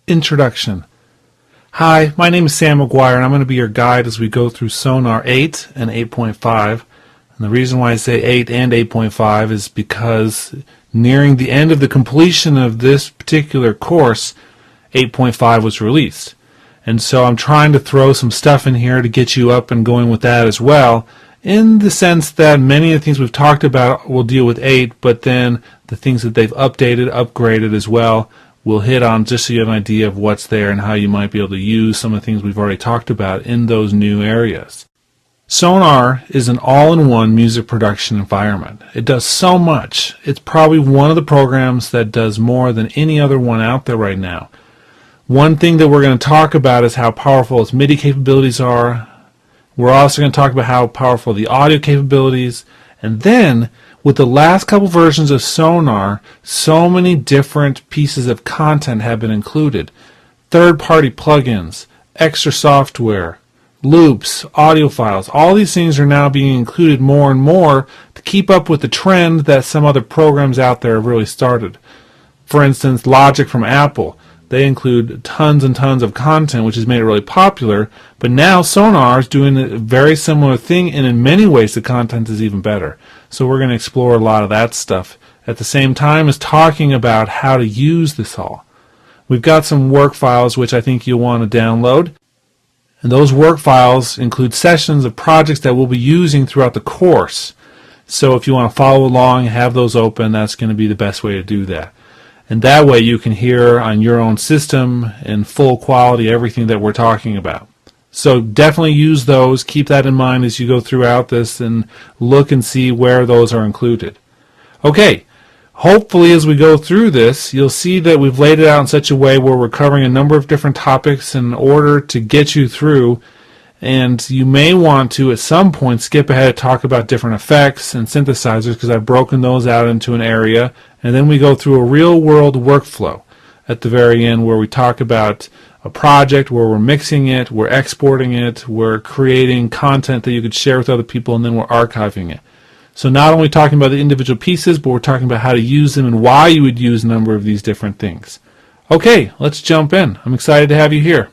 Introduction. Hi, my name is Sam McGuire, and I'm going to be your guide as we go through Sonar 8 and 8.5. And the reason why I say 8 and 8.5 is because nearing the end of the completion of this particular course, 8.5 was released. And so I'm trying to throw some stuff in here to get you up and going with that as well, in the sense that many of the things we've talked about will deal with 8, but then the things that they've updated, upgraded as well, we'll hit on just so you have an idea of what's there and how you might be able to use some of the things we've already talked about in those new areas. Sonar is an all-in-one music production environment. It does so much. It's probably one of the programs that does more than any other one out there right now. One thing that we're going to talk about is how powerful its MIDI capabilities are. We're also going to talk about how powerful the audio capabilities, and then with the last couple versions of Sonar, so many different pieces of content have been included. Third-party plugins, extra software, loops, audio files, all these things are now being included more and more to keep up with the trend that some other programs out there have really started. For instance, Logic from Apple. They include tons and tons of content, which has made it really popular, but now Sonar is doing a very similar thing, and in many ways the content is even better. So we're going to explore a lot of that stuff at the same time as talking about how to use this all. We've got some work files which I think you'll want to download, and those work files include sessions of projects that we'll be using throughout the course. So if you want to follow along, have those open, that's going to be the best way to do that. And that way you can hear on your own system in full quality everything that we're talking about. So definitely use those. Keep that in mind as you go throughout this and look and see where those are included. Okay, hopefully as we go through this, you'll see that we've laid it out in such a way where we're covering a number of different topics in order to get you through. And you may want to, at some point, skip ahead and talk about different effects and synthesizers, because I've broken those out into an area. And then we go through a real-world workflow at the very end where we talk about a project where we're mixing it, we're exporting it, we're creating content that you could share with other people, and then we're archiving it. So not only talking about the individual pieces, but we're talking about how to use them and why you would use a number of these different things. Okay, let's jump in. I'm excited to have you here.